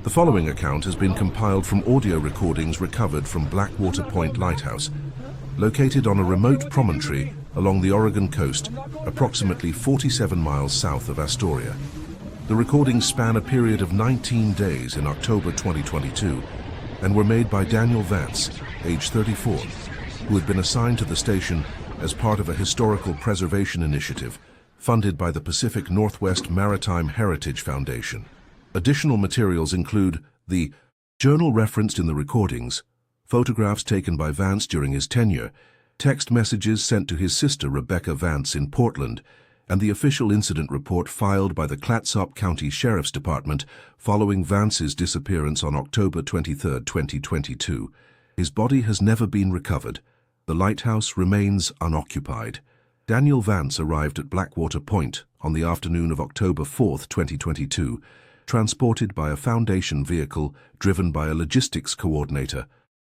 The following account has been compiled from audio recordings recovered from Blackwater Point Lighthouse, located on a remote promontory along the Oregon coast, approximately 47 miles south of Astoria. The recordings span a period of 19 days in October 2022 and were made by Daniel Vance, age 34, who had been assigned to the station as part of a historical preservation initiative funded by the Pacific Northwest Maritime Heritage Foundation. Additional materials include the journal referenced in the recordings, photographs taken by Vance during his tenure, text messages sent to his sister Rebecca Vance in Portland, and the official incident report filed by the Clatsop County Sheriff's Department following Vance's disappearance on October 23, 2022. His body has never been recovered. The lighthouse remains unoccupied. Daniel Vance arrived at Blackwater Point on the afternoon of October 4, 2022, transported by a Foundation vehicle driven by a logistics coordinator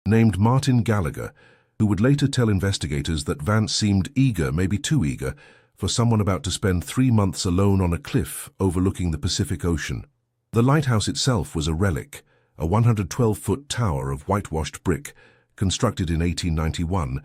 named Martin Gallagher, who would later tell investigators that Vance seemed eager, maybe too eager, for someone about to spend 3 months alone on a cliff overlooking the Pacific Ocean. The lighthouse itself was a relic, a 112-foot tower of whitewashed brick, constructed in 1891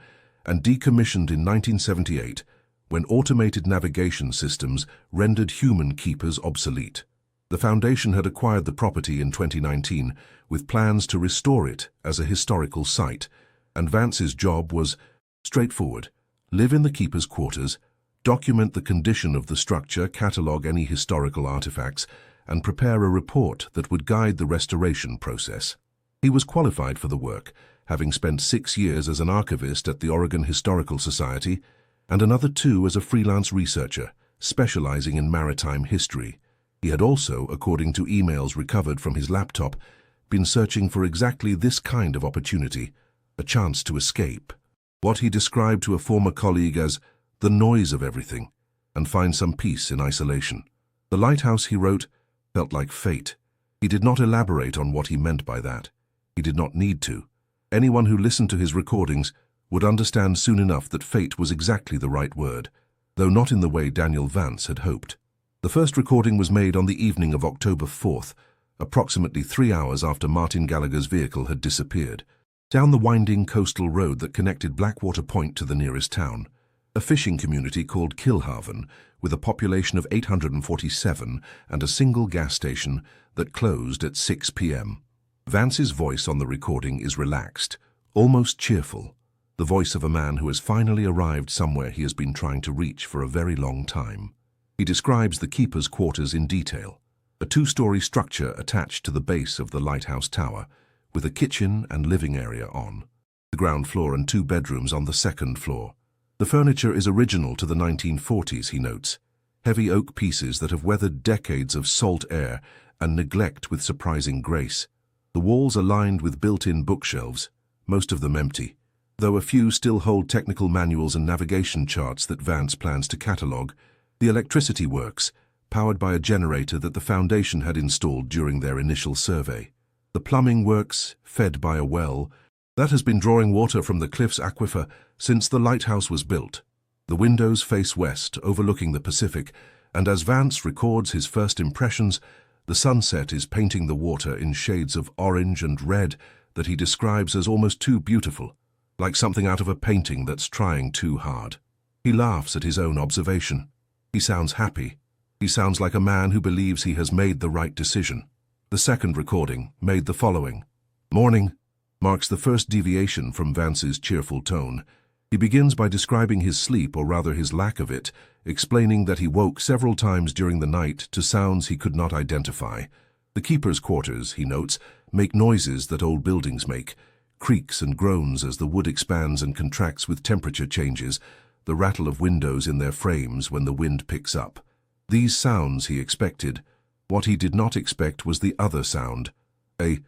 and decommissioned in 1978 when automated navigation systems rendered human keepers obsolete. The Foundation had acquired the property in 2019 with plans to restore it as a historical site, and Vance's job was straightforward: live in the keeper's quarters, document the condition of the structure, catalogue any historical artifacts, and prepare a report that would guide the restoration process. He was qualified for the work, having spent 6 years as an archivist at the Oregon Historical Society and another 2 as a freelance researcher, specializing in maritime history. He had also, according to emails recovered from his laptop, been searching for exactly this kind of opportunity, a chance to escape, what he described to a former colleague as the noise of everything, and find some peace in isolation. The lighthouse, he wrote, felt like fate. He did not elaborate on what he meant by that. He did not need to. Anyone who listened to his recordings would understand soon enough that fate was exactly the right word, though not in the way Daniel Vance had hoped. The first recording was made on the evening of October 4th, approximately 3 hours after Martin Gallagher's vehicle had disappeared, down the winding coastal road that connected Blackwater Point to the nearest town, a fishing community called Kilhaven, with a population of 847 and a single gas station that closed at 6 p.m. Vance's voice on the recording is relaxed, almost cheerful, the voice of a man who has finally arrived somewhere he has been trying to reach for a very long time. He describes the keeper's quarters in detail, a 2-story structure attached to the base of the lighthouse tower, with a kitchen and living area on the ground floor and 2 bedrooms on the second floor. The furniture is original to the 1940s, he notes, heavy oak pieces that have weathered decades of salt air and neglect with surprising grace. The walls are lined with built-in bookshelves, most of them empty, though a few still hold technical manuals and navigation charts that Vance plans to catalogue. The electricity works, powered by a generator that the Foundation had installed during their initial survey. The plumbing works, fed by a well, that has been drawing water from the cliff's aquifer since the lighthouse was built. The windows face west, overlooking the Pacific, and as Vance records his first impressions, the sunset is painting the water in shades of orange and red that he describes as almost too beautiful, like something out of a painting that's trying too hard. He laughs at his own observation. He sounds happy. He sounds like a man who believes he has made the right decision. The second recording, made the following morning, marks the first deviation from Vance's cheerful tone. He begins by describing his sleep, or rather his lack of it, explaining that he woke several times during the night to sounds he could not identify. The keeper's quarters, he notes, make noises that old buildings make, creaks and groans as the wood expands and contracts with temperature changes, the rattle of windows in their frames when the wind picks up. These sounds he expected. What he did not expect was the other sound, a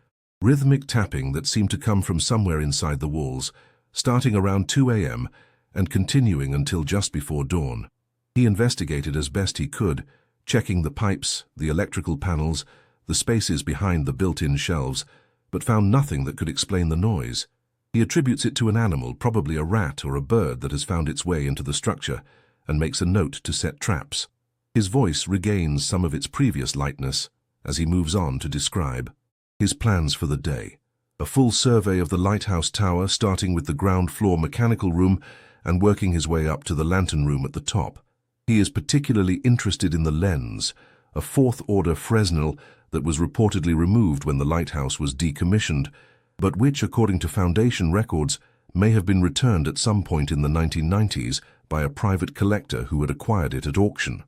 rhythmic tapping that seemed to come from somewhere inside the walls, starting around 2 a.m. and continuing until just before dawn. He investigated as best he could, checking the pipes, the electrical panels, the spaces behind the built-in shelves, but found nothing that could explain the noise. He attributes it to an animal, probably a rat or a bird that has found its way into the structure, and makes a note to set traps. His voice regains some of its previous lightness as he moves on to describe His plans for the day: a full survey of the lighthouse tower, starting with the ground floor mechanical room and working his way up to the lantern room at the top. He is particularly interested in the lens, a fourth-order Fresnel that was reportedly removed when the lighthouse was decommissioned, but which, according to Foundation records, may have been returned at some point in the 1990s by a private collector who had acquired it at auction.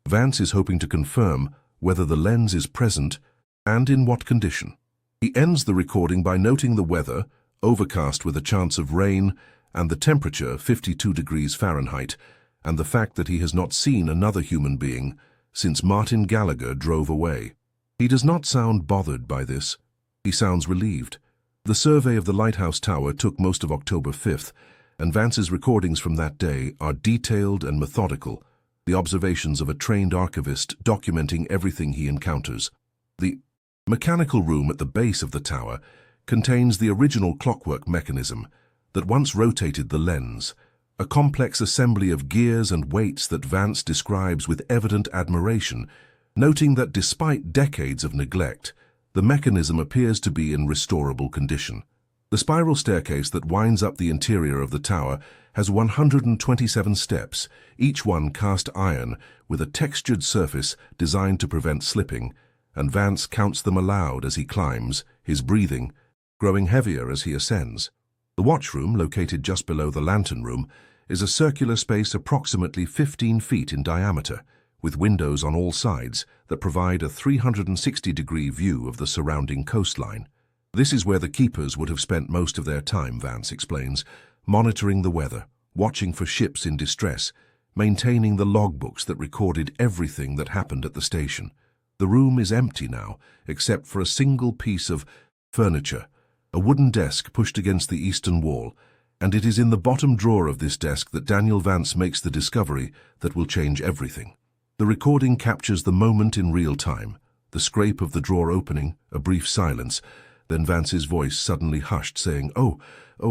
Vance is hoping to confirm whether the lens is present and in what condition. He ends the recording by noting the weather, overcast with a chance of rain, and the temperature, 52 degrees Fahrenheit, and the fact that he has not seen another human being since Martin Gallagher drove away. He does not sound bothered by this. He sounds relieved. The survey of the lighthouse tower took most of October 5th, and Vance's recordings from that day are detailed and methodical, the observations of a trained archivist documenting everything he encounters. The mechanical room at the base of the tower contains the original clockwork mechanism that once rotated the lens, a complex assembly of gears and weights that Vance describes with evident admiration, noting that despite decades of neglect, the mechanism appears to be in restorable condition. The spiral staircase that winds up the interior of the tower has 127 steps, each one cast iron with a textured surface designed to prevent slipping, and Vance counts them aloud as he climbs, his breathing growing heavier as he ascends. The watchroom, located just below the lantern room, is a circular space approximately 15 feet in diameter, with windows on all sides that provide a 360-degree view of the surrounding coastline. This is where the keepers would have spent most of their time, Vance explains, monitoring the weather, watching for ships in distress, maintaining the logbooks that recorded everything that happened at the station. The room is empty now, except for a single piece of furniture, a wooden desk pushed against the eastern wall, and it is in the bottom drawer of this desk that Daniel Vance makes the discovery that will change everything. The recording captures the moment in real time, the scrape of the drawer opening, a brief silence, then Vance's voice suddenly hushed, saying, Oh,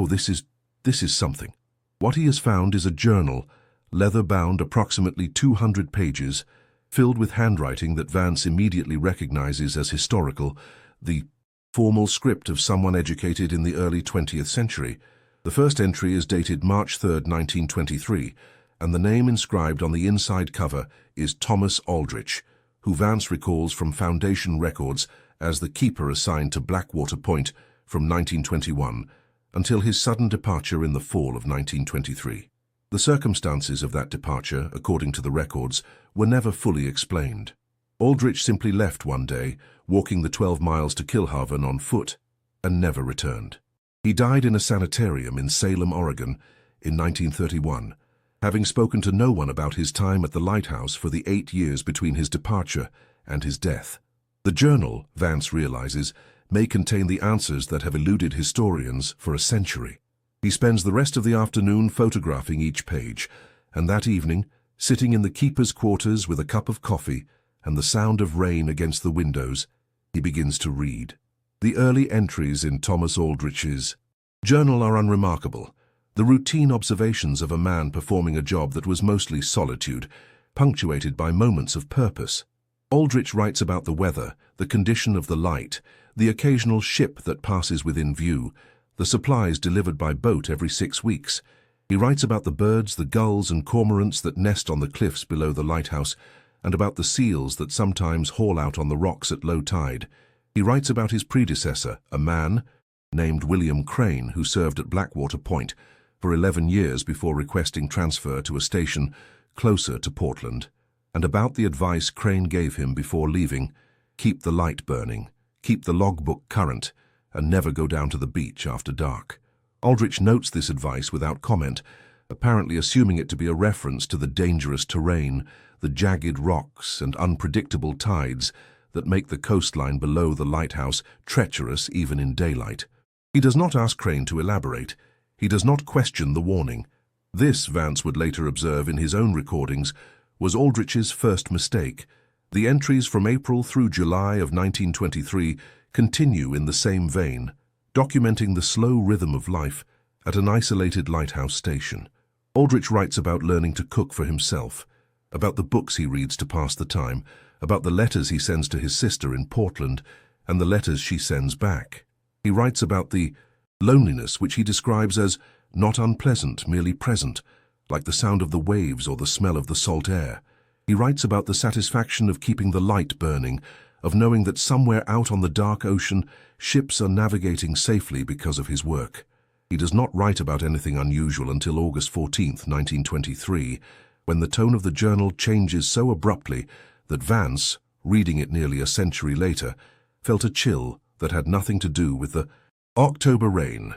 this is something. What he has found is a journal, leather-bound, approximately 200 pages, filled with handwriting that Vance immediately recognizes as historical, the formal script of someone educated in the early 20th century. The first entry is dated March 3, 1923, and the name inscribed on the inside cover is Thomas Aldrich, who Vance recalls from Foundation records as the keeper assigned to Blackwater Point from 1921 until his sudden departure in the fall of 1923. The circumstances of that departure, according to the records, were never fully explained. Aldrich simply left one day, walking the 12 miles to Kilhaven on foot, and never returned. He died in a sanitarium in Salem, Oregon, in 1931, having spoken to no one about his time at the lighthouse for the 8 years between his departure and his death. The journal, Vance realizes, may contain the answers that have eluded historians for a century. He spends the rest of the afternoon photographing each page, and that evening, sitting in the keeper's quarters with a cup of coffee and the sound of rain against the windows, he begins to read. The early entries in Thomas Aldrich's journal are unremarkable, the routine observations of a man performing a job that was mostly solitude, punctuated by moments of purpose. Aldrich writes about the weather, the condition of the light, the occasional ship that passes within view, the supplies delivered by boat every 6 weeks. He writes about the birds, the gulls and cormorants that nest on the cliffs below the lighthouse, and about the seals that sometimes haul out on the rocks at low tide. He writes about his predecessor, a man named William Crane, who served at Blackwater Point for 11 years before requesting transfer to a station closer to Portland, and about the advice Crane gave him before leaving: keep the light burning, keep the logbook current, and never go down to the beach after dark. Aldrich notes this advice without comment, apparently assuming it to be a reference to the dangerous terrain, the jagged rocks and unpredictable tides that make the coastline below the lighthouse treacherous even in daylight. He does not ask Crane to elaborate. He does not question the warning. This, Vance would later observe in his own recordings, was Aldrich's first mistake. The entries from April through July of 1923 continue in the same vein, documenting the slow rhythm of life at an isolated lighthouse station. Aldrich writes about learning to cook for himself, about the books he reads to pass the time, about the letters he sends to his sister in Portland, and the letters she sends back. He writes about the loneliness which he describes as not unpleasant, merely present, like the sound of the waves or the smell of the salt air. He writes about the satisfaction of keeping the light burning, of knowing that somewhere out on the dark ocean, ships are navigating safely because of his work. He does not write about anything unusual until August 14, 1923, when the tone of the journal changes so abruptly that Vance, reading it nearly a century later, felt a chill that had nothing to do with the October rain.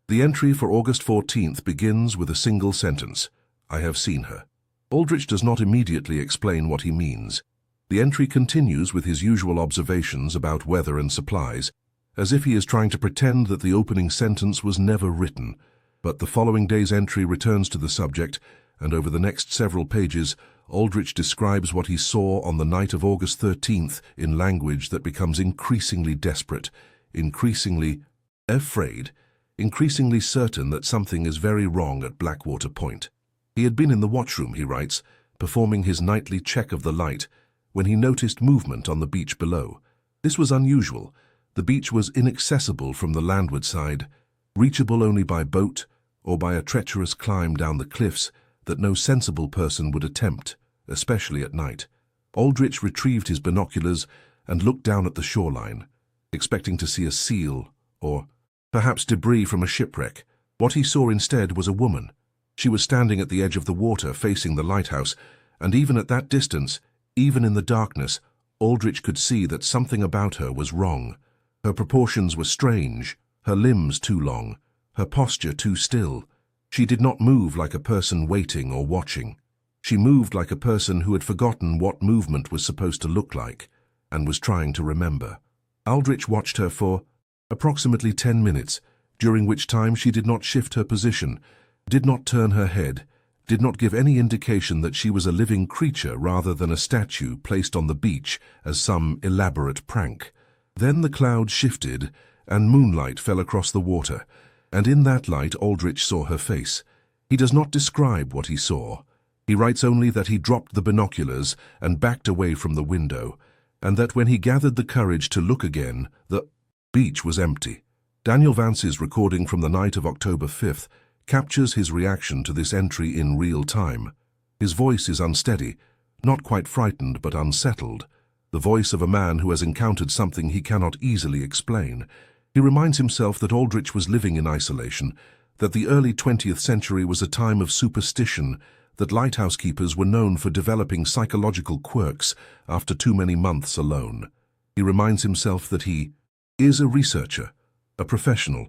The entry for August 14th begins with a single sentence, "I have seen her." Aldrich does not immediately explain what he means. The entry continues with his usual observations about weather and supplies, as if he is trying to pretend that the opening sentence was never written. But the following day's entry returns to the subject, and over the next several pages, Aldrich describes what he saw on the night of August 13th in language that becomes increasingly desperate, increasingly afraid, increasingly certain that something is very wrong at Blackwater Point. He had been in the watchroom, he writes, performing his nightly check of the light, when he noticed movement on the beach below. This was unusual. The beach was inaccessible from the landward side, reachable only by boat or by a treacherous climb down the cliffs that no sensible person would attempt, especially at night. Aldrich retrieved his binoculars and looked down at the shoreline, expecting to see a seal or perhaps debris from a shipwreck. What he saw instead was a woman. She was standing at the edge of the water facing the lighthouse, and even at that distance, even in the darkness, Aldrich could see that something about her was wrong. Her proportions were strange, her limbs too long, her posture too still. She did not move like a person waiting or watching. She moved like a person who had forgotten what movement was supposed to look like, and was trying to remember. Aldrich watched her for approximately 10 minutes, during which time she did not shift her position, did not turn her head, did not give any indication that she was a living creature rather than a statue placed on the beach as some elaborate prank. Then the clouds shifted, and moonlight fell across the water, and in that light Aldrich saw her face. He does not describe what he saw. He writes only that he dropped the binoculars and backed away from the window, and that when he gathered the courage to look again, the beach was empty. Daniel Vance's recording from the night of October 5th captures his reaction to this entry in real time. His voice is unsteady, not quite frightened but unsettled, the voice of a man who has encountered something he cannot easily explain. He reminds himself that Aldrich was living in isolation, that the early 20th century was a time of superstition, that lighthouse keepers were known for developing psychological quirks after too many months alone. He reminds himself that he is a researcher, a professional,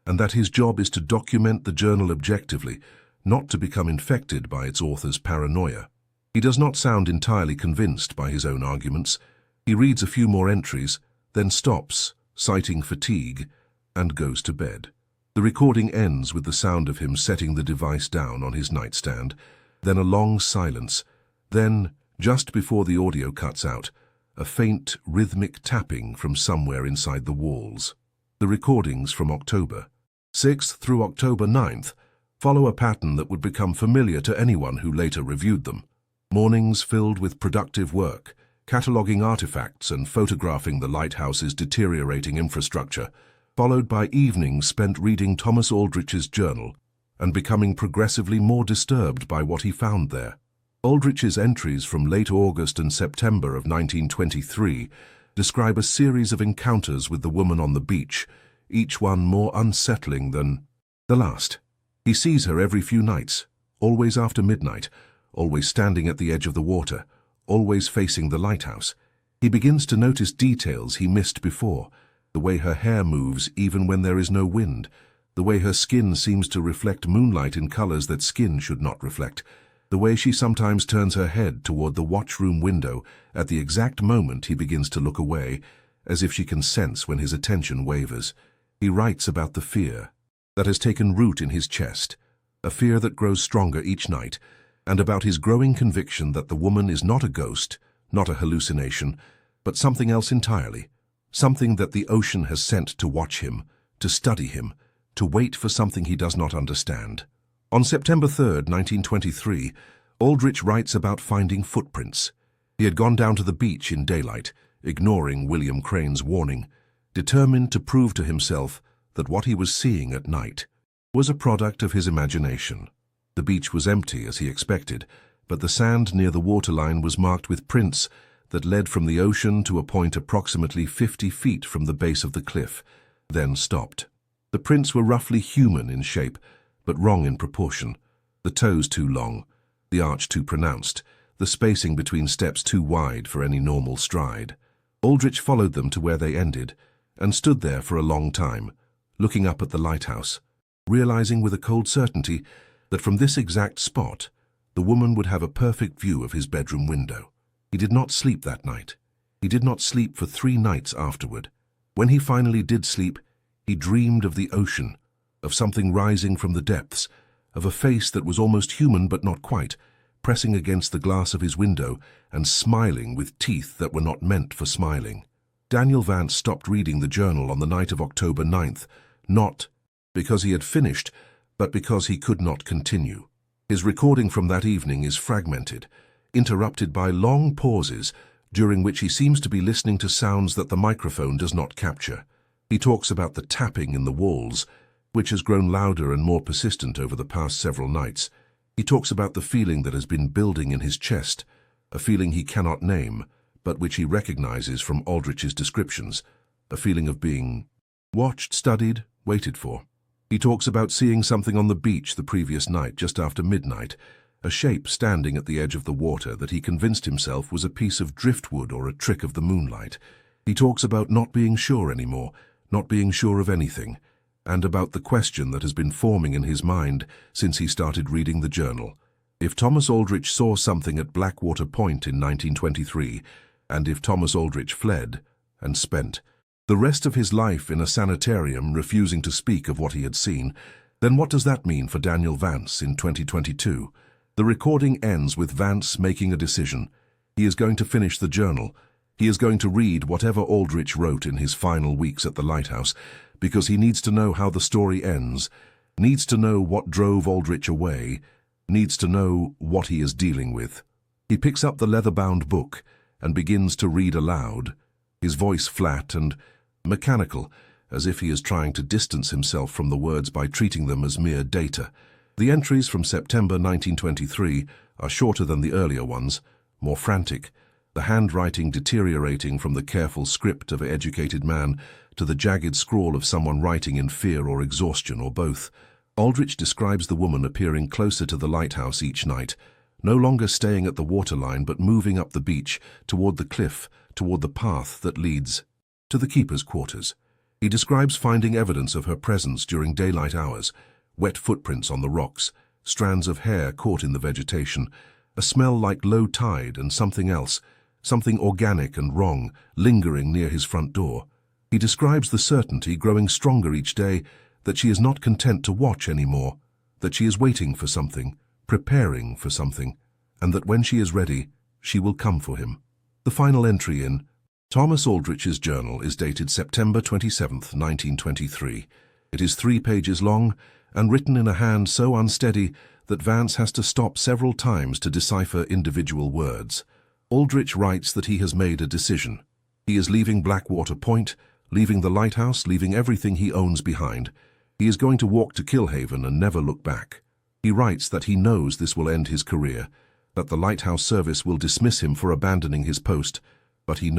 and that his job is to document the journal objectively, not to become infected by its author's paranoia. He does not sound entirely convinced by his own arguments. He reads a few more entries, then stops, citing fatigue, and goes to bed. The recording ends with the sound of him setting the device down on his nightstand, then a long silence, then, just before the audio cuts out, a faint, rhythmic tapping from somewhere inside the walls. The recordings from October 6th through October 9th follow a pattern that would become familiar to anyone who later reviewed them. Mornings filled with productive work, cataloguing artifacts and photographing the lighthouse's deteriorating infrastructure, followed by evenings spent reading Thomas Aldrich's journal and becoming progressively more disturbed by what he found there. Aldrich's entries from late August and September of 1923 describe a series of encounters with the woman on the beach, each one more unsettling than the last. He sees her every few nights, always after midnight, always standing at the edge of the water, always facing the lighthouse. He begins to notice details he missed before, the way her hair moves even when there is no wind, the way her skin seems to reflect moonlight in colors that skin should not reflect, the way she sometimes turns her head toward the watchroom window at the exact moment he begins to look away, as if she can sense when his attention wavers. He writes about the fear that has taken root in his chest, a fear that grows stronger each night, and about his growing conviction that the woman is not a ghost, not a hallucination, but something else entirely, something that the ocean has sent to watch him, to study him, to wait for something he does not understand. On September 3rd, 1923, Aldrich writes about finding footprints. He had gone down to the beach in daylight, ignoring William Crane's warning. determined to prove to himself that what he was seeing at night was a product of his imagination. The beach was empty as he expected, but the sand near the waterline was marked with prints that led from the ocean to a point approximately 50 feet from the base of the cliff, then stopped. The prints were roughly human in shape, but wrong in proportion. The toes too long, the arch too pronounced, the spacing between steps too wide for any normal stride. Aldrich followed them to where they ended, and stood there for a long time, looking up at the lighthouse, realizing with a cold certainty that from this exact spot, the woman would have a perfect view of his bedroom window. He did not sleep that night. He did not sleep for 3 nights afterward. When he finally did sleep, he dreamed of the ocean, of something rising from the depths, of a face that was almost human but not quite, pressing against the glass of his window and smiling with teeth that were not meant for smiling. Daniel Vance stopped reading the journal on the night of October 9th, not because he had finished, but because he could not continue. His recording from that evening is fragmented, interrupted by long pauses during which he seems to be listening to sounds that the microphone does not capture. He talks about the tapping in the walls, which has grown louder and more persistent over the past several nights. He talks about the feeling that has been building in his chest, a feeling he cannot name, but which he recognizes from Aldrich's descriptions, a feeling of being watched, studied, waited for. He talks about seeing something on the beach the previous night, just after midnight, a shape standing at the edge of the water that he convinced himself was a piece of driftwood or a trick of the moonlight. He talks about not being sure anymore, not being sure of anything, and about the question that has been forming in his mind since he started reading the journal. If Thomas Aldrich saw something at Blackwater Point in 1923, and if Thomas Aldrich fled and spent the rest of his life in a sanitarium refusing to speak of what he had seen, then what does that mean for Daniel Vance in 2022? The recording ends with Vance making a decision. He is going to finish the journal. He is going to read whatever Aldrich wrote in his final weeks at the lighthouse, because he needs to know how the story ends, needs to know what drove Aldrich away, needs to know what he is dealing with. He picks up the leather-bound book and begins to read aloud, his voice flat and mechanical, as if he is trying to distance himself from the words by treating them as mere data. The entries from September 1923 are shorter than the earlier ones, more frantic, the handwriting deteriorating from the careful script of an educated man to the jagged scrawl of someone writing in fear or exhaustion or both. Aldrich describes the woman appearing closer to the lighthouse each night, no longer staying at the waterline but moving up the beach toward the cliff, toward the path that leads to the keeper's quarters. He describes finding evidence of her presence during daylight hours, wet footprints on the rocks, strands of hair caught in the vegetation, a smell like low tide and something else, something organic and wrong, lingering near his front door. He describes the certainty growing stronger each day that she is not content to watch anymore, that she is waiting for something, preparing for something, and that when she is ready, she will come for him. The final entry in Thomas Aldrich's journal is dated September 27, 1923. It is 3 pages long and written in a hand so unsteady that Vance has to stop several times to decipher individual words. Aldrich writes that he has made a decision. He is leaving Blackwater Point, leaving the lighthouse, leaving everything he owns behind. He is going to walk to Killhaven and never look back. He writes that he knows this will end his career, that the lighthouse service will dismiss him for abandoning his post, but he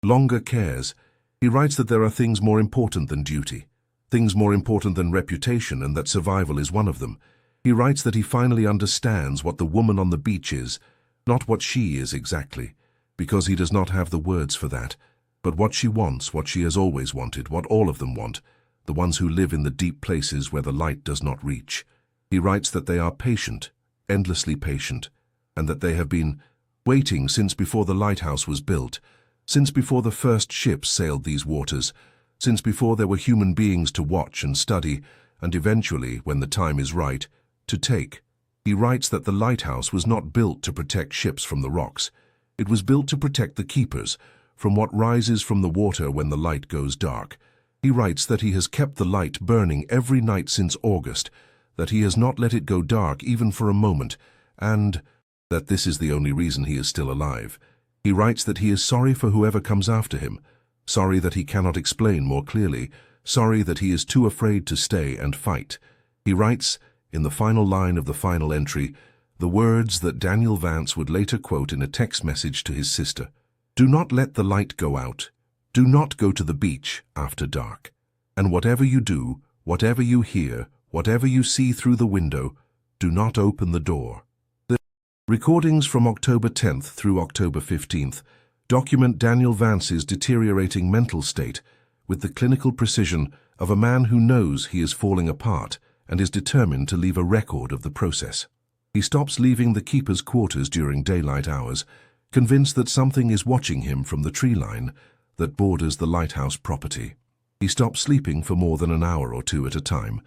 longer cares. He writes that there are things more important than duty, things more important than reputation, and that survival is one of them. He writes that he finally understands what the woman on the beach is, not what she is exactly, because he does not have the words for that, but what she wants, what she has always wanted, what all of them want, the ones who live in the deep places where the light does not reach. He writes that they are patient, endlessly patient, and that they have been waiting since before the lighthouse was built, since before the first ships sailed these waters, since before there were human beings to watch and study, and eventually, when the time is right, to take. He writes that the lighthouse was not built to protect ships from the rocks. It was built to protect the keepers from what rises from the water when the light goes dark. He writes that he has kept the light burning every night since August, that he has not let it go dark even for a moment, and that this is the only reason he is still alive. He writes that he is sorry for whoever comes after him, Sorry that he cannot explain more clearly. Sorry that he is too afraid to stay and fight. He writes, in the final line of the final entry, the words that Daniel Vance would later quote in a text message to his sister. Do not let the light go out. Do not go to the beach after dark. And whatever you do, whatever you hear, whatever you see through the window, do not open the door. The recordings from October 10th through October 15th document Daniel Vance's deteriorating mental state with the clinical precision of a man who knows he is falling apart and is determined to leave a record of the process. He stops leaving the keeper's quarters during daylight hours, convinced that something is watching him from the tree line that borders the lighthouse property. He stops sleeping for more than an hour or two at a time,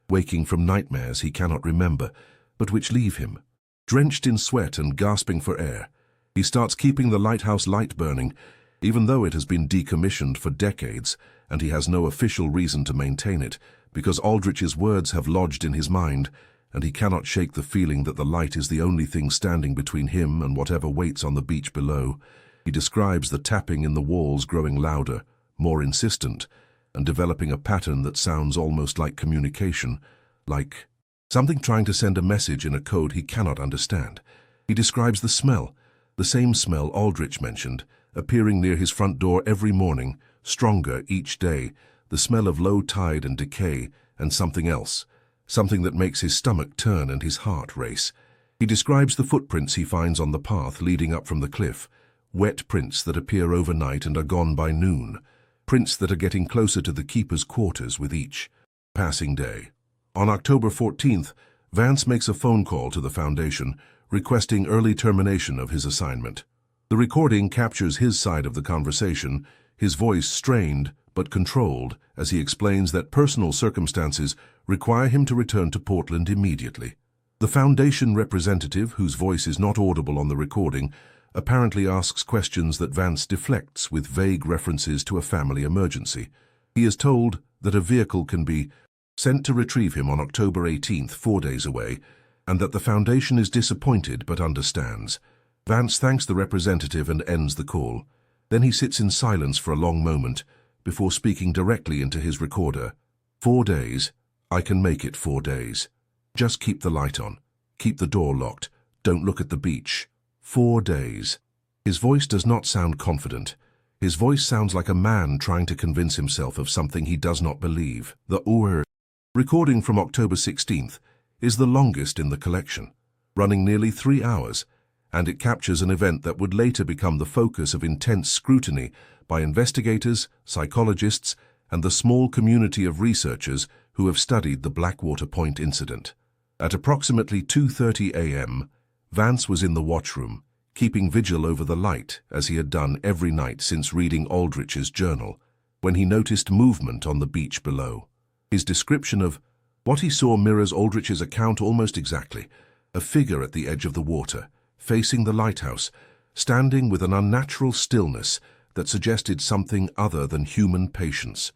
waking from nightmares he cannot remember, but which leave him. Drenched in sweat and gasping for air, he starts keeping the lighthouse light burning, even though it has been decommissioned for decades and he has no official reason to maintain it, because Aldrich's words have lodged in his mind, and he cannot shake the feeling that the light is the only thing standing between him and whatever waits on the beach below. He describes the tapping in the walls growing louder, more insistent, and developing a pattern that sounds almost like communication, like something trying to send a message in a code he cannot understand. He describes the smell, the same smell Aldrich mentioned, appearing near his front door every morning, stronger each day, the smell of low tide and decay, and something else, something that makes his stomach turn and his heart race. He describes the footprints he finds on the path leading up from the cliff, wet prints that appear overnight and are gone by noon, prints that are getting closer to the keeper's quarters with each passing day. On October 14th, Vance makes a phone call to the Foundation, requesting early termination of his assignment. The recording captures his side of the conversation, his voice strained but controlled, as he explains that personal circumstances require him to return to Portland immediately. The Foundation representative, whose voice is not audible on the recording, apparently asks questions that Vance deflects with vague references to a family emergency. He is told that a vehicle can be sent to retrieve him on October 18th, 4 days away, and that the Foundation is disappointed but understands. Vance thanks the representative and ends the call. Then he sits in silence for a long moment, before speaking directly into his recorder. 4 days. I can make it 4 days. Just keep the light on. Keep the door locked. Don't look at the beach. 4 days. His voice does not sound confident. His voice sounds like a man trying to convince himself of something he does not believe. The recording from October 16th is the longest in the collection, running nearly 3 hours, and it captures an event that would later become the focus of intense scrutiny by investigators, psychologists, and the small community of researchers who have studied the Blackwater Point incident. At approximately 2:30 a.m., Vance was in the watchroom, keeping vigil over the light as he had done every night since reading Aldrich's journal, when he noticed movement on the beach below. His description of what he saw mirrors Aldrich's account almost exactly: a figure at the edge of the water, facing the lighthouse, standing with an unnatural stillness that suggested something other than human patience.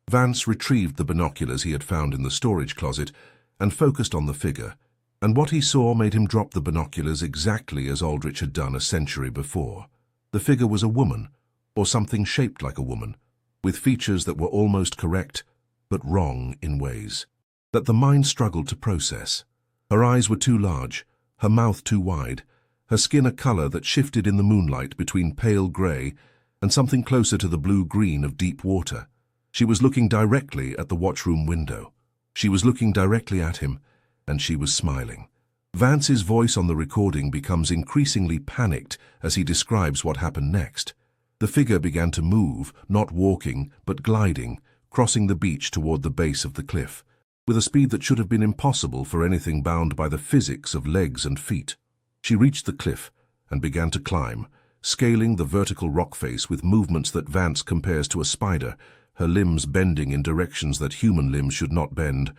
Vance retrieved the binoculars he had found in the storage closet and focused on the figure, and what he saw made him drop the binoculars exactly as Aldrich had done a century before. The figure was a woman, or something shaped like a woman, with features that were almost correct, but wrong in ways that the mind struggled to process. Her eyes were too large, her mouth too wide, her skin a color that shifted in the moonlight between pale gray and something closer to the blue-green of deep water. She was looking directly at the watchroom window. She was looking directly at him, and she was smiling. Vance's voice on the recording becomes increasingly panicked as he describes what happened next. The figure began to move, not walking, but gliding, crossing the beach toward the base of the cliff, with a speed that should have been impossible for anything bound by the physics of legs and feet. She reached the cliff and began to climb, scaling the vertical rock face with movements that Vance compares to a spider, her limbs bending in directions that human limbs should not bend,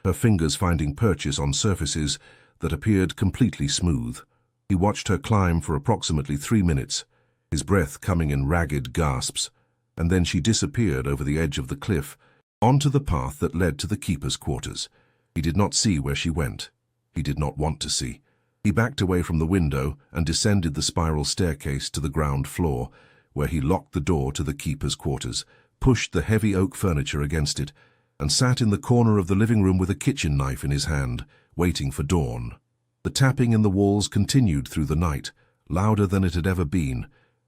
her fingers finding purchase on surfaces that appeared completely smooth. He watched her climb for approximately 3 minutes, his breath coming in ragged gasps, and then she disappeared over the edge of the cliff, onto the path that led to the keeper's quarters. He did not see where she went. He did not want to see. He backed away from the window and descended the spiral staircase to the ground floor, where he locked the door to the keeper's quarters, pushed the heavy oak furniture against it, and sat in the corner of the living room with a kitchen knife in his hand, waiting for dawn. The tapping in the walls continued through the night, louder than it had ever been,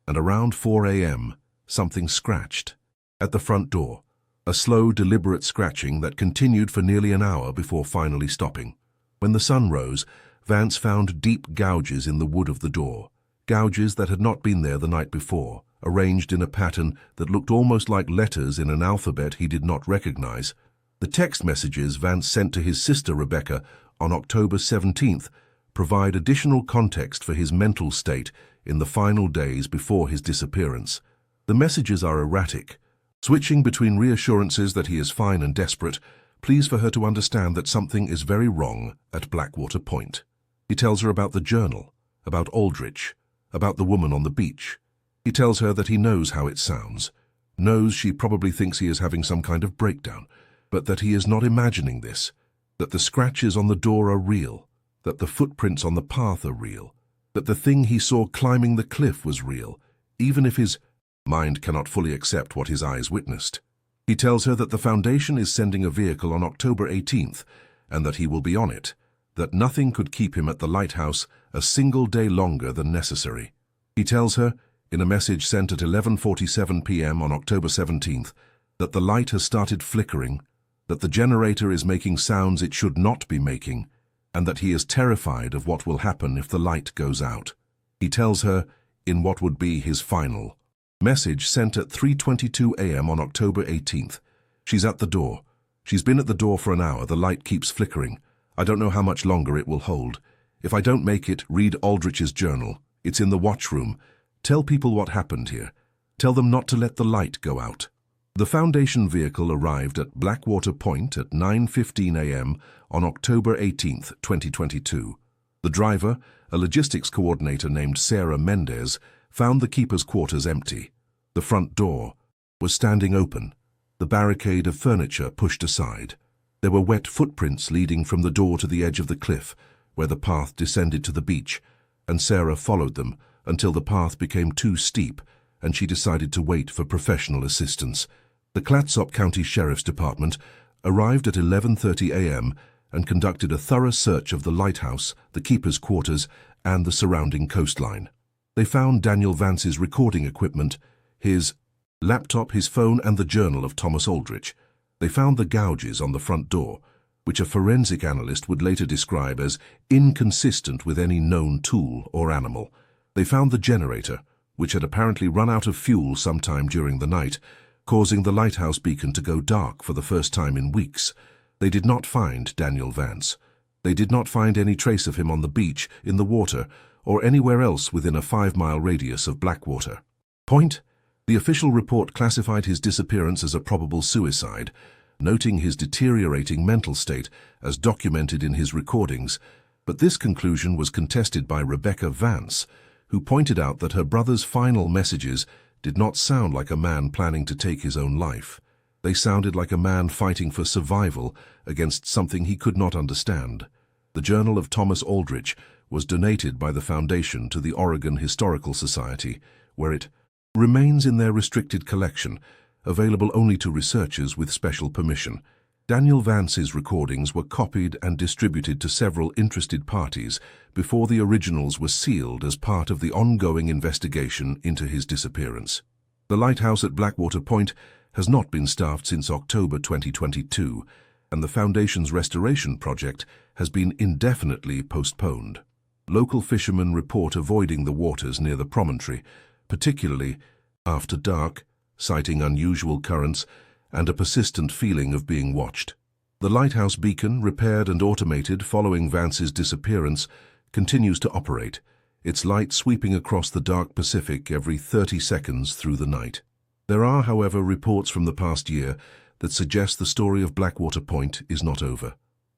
and around 4 a.m., something scratched. At the front door, a slow, deliberate scratching that continued for nearly an hour before finally stopping. When the sun rose, Vance found deep gouges in the wood of the door, gouges that had not been there the night before, arranged in a pattern that looked almost like letters in an alphabet he did not recognize. The text messages Vance sent to his sister Rebecca on October 17th provide additional context for his mental state in the final days before his disappearance. The messages are erratic, switching between reassurances that he is fine and desperate, pleas for her to understand that something is very wrong at Blackwater Point. He tells her about the journal, about Aldrich, about the woman on the beach. He tells her that he knows how it sounds, knows she probably thinks he is having some kind of breakdown, but that he is not imagining this, that the scratches on the door are real, that the footprints on the path are real, that the thing he saw climbing the cliff was real, even if his mind cannot fully accept what his eyes witnessed. He tells her that the Foundation is sending a vehicle on October 18th, and that he will be on it, that nothing could keep him at the lighthouse a single day longer than necessary. He tells her, in a message sent at 11:47 p.m. on October 17th, that the light has started flickering, that the generator is making sounds it should not be making, and that he is terrified of what will happen if the light goes out. He tells her, in what would be his final message sent at 3:22 a.m. on October 18th, "She's at the door. She's been at the door for an hour. The light keeps flickering. I don't know how much longer it will hold. If I don't make it, read Aldrich's journal. It's in the watchroom. Tell people what happened here. Tell them not to let the light go out." The Foundation vehicle arrived at Blackwater Point at 9:15 a.m. on October 18th, 2022. The driver, a logistics coordinator named Sarah Mendez, found the keeper's quarters empty. The front door was standing open, the barricade of furniture pushed aside. There were wet footprints leading from the door to the edge of the cliff, where the path descended to the beach, and Sarah followed them until the path became too steep and she decided to wait for professional assistance. The Clatsop County Sheriff's Department arrived at 11:30 a.m. and conducted a thorough search of the lighthouse, the keeper's quarters, and the surrounding coastline. They found Daniel Vance's recording equipment, his laptop, his phone, and the journal of Thomas Aldrich. They found the gouges on the front door, which a forensic analyst would later describe as inconsistent with any known tool or animal. They found the generator, which had apparently run out of fuel sometime during the night, causing the lighthouse beacon to go dark for the first time in weeks. They did not find Daniel Vance. They did not find any trace of him on the beach, in the water, or anywhere else within a 5-mile radius of Blackwater Point. The official report classified his disappearance as a probable suicide, noting his deteriorating mental state as documented in his recordings, but this conclusion was contested by Rebecca Vance, who pointed out that her brother's final messages did not sound like a man planning to take his own life. They sounded like a man fighting for survival against something he could not understand. The journal of Thomas Aldrich was donated by the Foundation to the Oregon Historical Society, where it remains in their restricted collection, available only to researchers with special permission. Daniel Vance's recordings were copied and distributed to several interested parties before the originals were sealed as part of the ongoing investigation into his disappearance. The lighthouse at Blackwater Point has not been staffed since October 2022, and the Foundation's restoration project has been indefinitely postponed. Local fishermen report avoiding the waters near the promontory, particularly after dark, citing unusual currents and a persistent feeling of being watched. The lighthouse beacon, repaired and automated following Vance's disappearance, continues to operate, its light sweeping across the dark Pacific every 30 seconds through the night. There are, however, reports from the past year that suggest the story of Blackwater Point is not over.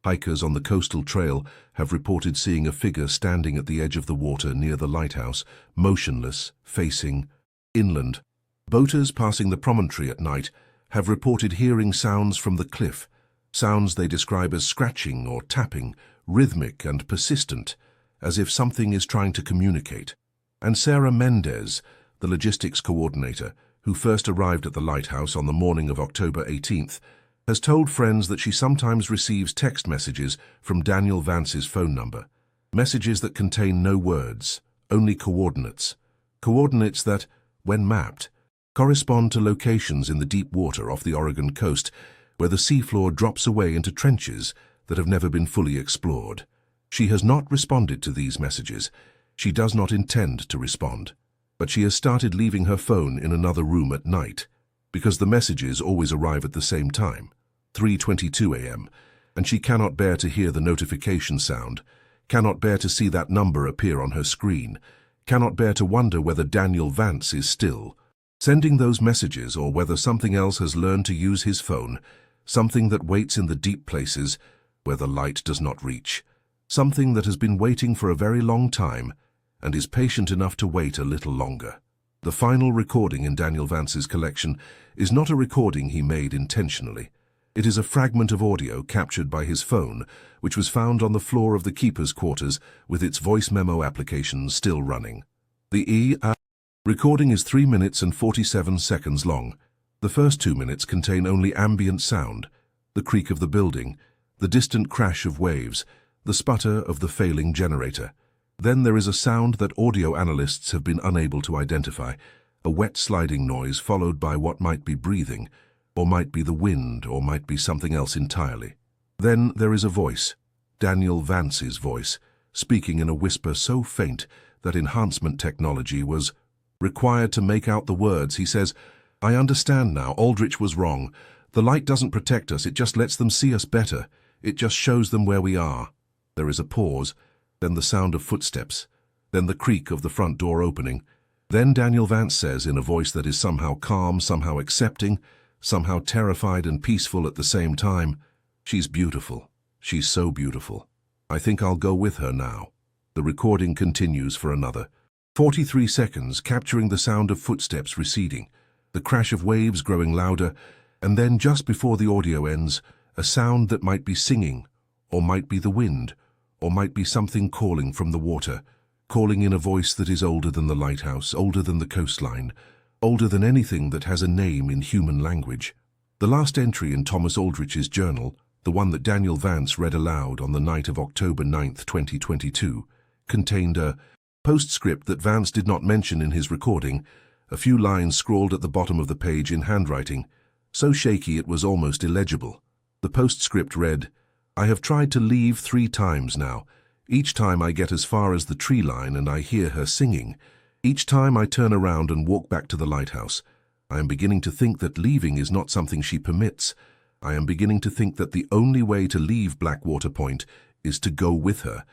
Hikers on the coastal trail have reported seeing a figure standing at the edge of the water near the lighthouse, motionless, facing inland. Boaters passing the promontory at night have reported hearing sounds from the cliff, sounds they describe as scratching or tapping, rhythmic and persistent, as if something is trying to communicate. And Sarah Mendez, the logistics coordinator, who first arrived at the lighthouse on the morning of October 18th, has told friends that she sometimes receives text messages from Daniel Vance's phone number. Messages that contain no words, only coordinates. Coordinates that, when mapped, correspond to locations in the deep water off the Oregon coast where the seafloor drops away into trenches that have never been fully explored. She has not responded to these messages. She does not intend to respond. But she has started leaving her phone in another room at night, because the messages always arrive at the same time, 3:22 a.m., and she cannot bear to hear the notification sound, cannot bear to see that number appear on her screen, cannot bear to wonder whether Daniel Vance is still sending those messages or whether something else has learned to use his phone, something that waits in the deep places where the light does not reach, something that has been waiting for a very long time and is patient enough to wait a little longer. The final recording in Daniel Vance's collection is not a recording he made intentionally. It is a fragment of audio captured by his phone, which was found on the floor of the keeper's quarters with its voice memo application still running. The recording is 3 minutes and 47 seconds long. The first 2 minutes contain only ambient sound, the creak of the building, the distant crash of waves, the sputter of the failing generator. Then there is a sound that audio analysts have been unable to identify, a wet sliding noise followed by what might be breathing, or might be the wind, or might be something else entirely. Then there is a voice, Daniel Vance's voice, speaking in a whisper so faint that enhancement technology was required to make out the words. He says, "I understand now, Aldrich was wrong. The light doesn't protect us, it just lets them see us better. It just shows them where we are." There is a pause, then the sound of footsteps, then the creak of the front door opening. Then Daniel Vance says in a voice that is somehow calm, somehow accepting, somehow terrified and peaceful at the same time, "She's beautiful. She's so beautiful. I think I'll go with her now." The recording continues for another 43 seconds, capturing the sound of footsteps receding, the crash of waves growing louder, and then just before the audio ends, a sound that might be singing, or might be the wind, or might be something calling from the water, calling in a voice that is older than the lighthouse, older than the coastline, older than anything that has a name in human language. The last entry in Thomas Aldrich's journal, the one that Daniel Vance read aloud on the night of October 9th, 2022, contained a postscript that Vance did not mention in his recording, a few lines scrawled at the bottom of the page in handwriting, so shaky it was almost illegible. The postscript read, "I have tried to leave 3 times now. Each time I get as far as the tree line and I hear her singing. Each time I turn around and walk back to the lighthouse. I am beginning to think that leaving is not something she permits. I am beginning to think that the only way to leave Blackwater Point is to go with her,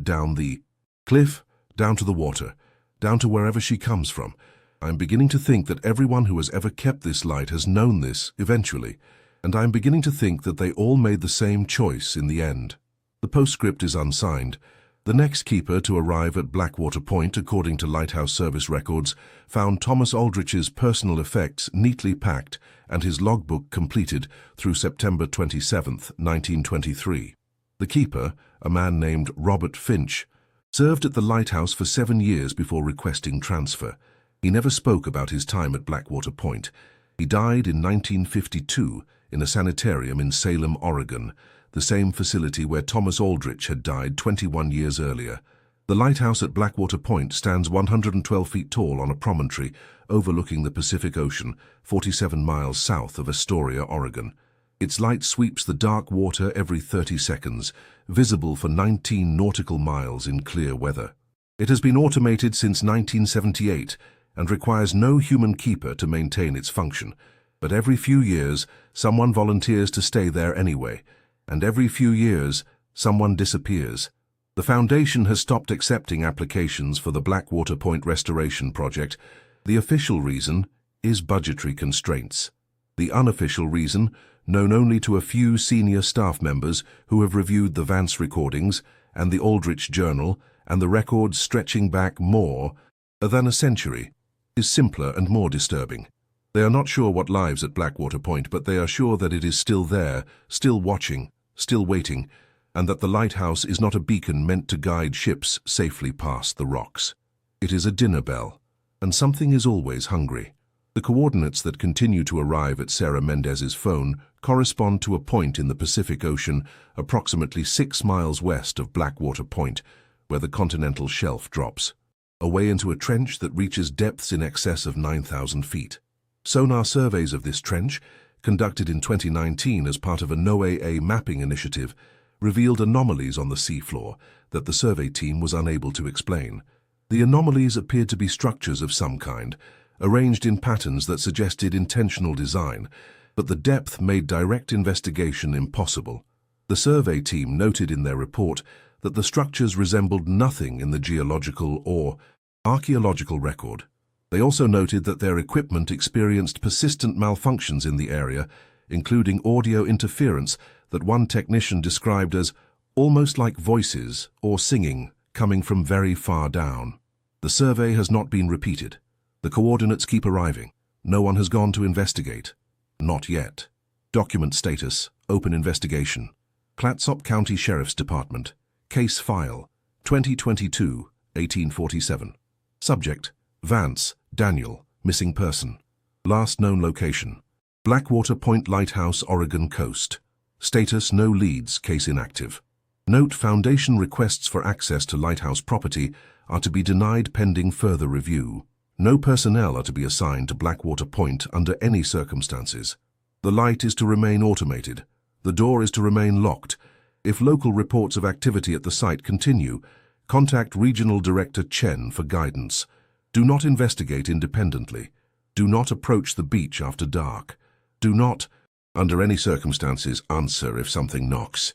down the cliff, down to the water, down to wherever she comes from. I am beginning to think that everyone who has ever kept this light has known this eventually, and I am beginning to think that they all made the same choice in the end." The postscript is unsigned. The next keeper to arrive at Blackwater Point, according to Lighthouse Service records, found Thomas Aldrich's personal effects neatly packed and his logbook completed through September 27, 1923. The keeper, a man named Robert Finch, served at the lighthouse for 7 years before requesting transfer. He never spoke about his time at Blackwater Point. He died in 1952 in a sanitarium in Salem, Oregon, the same facility where Thomas Aldrich had died 21 years earlier. The lighthouse at Blackwater Point stands 112 feet tall on a promontory overlooking the Pacific Ocean, 47 miles south of Astoria, Oregon. Its light sweeps the dark water every 30 seconds, visible for 19 nautical miles in clear weather. It has been automated since 1978 and requires no human keeper to maintain its function. But every few years, someone volunteers to stay there anyway, and every few years, someone disappears. The Foundation has stopped accepting applications for the Blackwater Point Restoration Project. The official reason is budgetary constraints. The unofficial reason, known only to a few senior staff members who have reviewed the Vance recordings and the Aldrich Journal and the records stretching back more than a century, is simpler and more disturbing. They are not sure what lives at Blackwater Point, but they are sure that it is still there, still watching, still waiting, and that the lighthouse is not a beacon meant to guide ships safely past the rocks. It is a dinner bell, and something is always hungry. The coordinates that continue to arrive at Sarah Mendez's phone correspond to a point in the Pacific Ocean approximately 6 miles west of Blackwater Point, where the continental shelf drops, away into a trench that reaches depths in excess of 9,000 feet. Sonar surveys of this trench, conducted in 2019 as part of a NOAA mapping initiative, revealed anomalies on the seafloor that the survey team was unable to explain. The anomalies appeared to be structures of some kind, arranged in patterns that suggested intentional design, but the depth made direct investigation impossible. The survey team noted in their report that the structures resembled nothing in the geological or archaeological record. They also noted that their equipment experienced persistent malfunctions in the area, including audio interference that one technician described as almost like voices or singing coming from very far down. The survey has not been repeated. The coordinates keep arriving. No one has gone to investigate. Not yet. Document status: open investigation. Clatsop County Sheriff's Department. Case file 2022-1847. Subject: Vance, Daniel, missing person. Last known location: Blackwater Point Lighthouse, Oregon coast. Status: no leads, case inactive. Note: foundation requests for access to lighthouse property are to be denied pending further review. No personnel are to be assigned to Blackwater Point under any circumstances. The light is to remain automated. The door is to remain locked. If local reports of activity at the site continue, contact Regional Director Chen for guidance. Do not investigate independently. Do not approach the beach after dark. Do not, under any circumstances, answer if something knocks.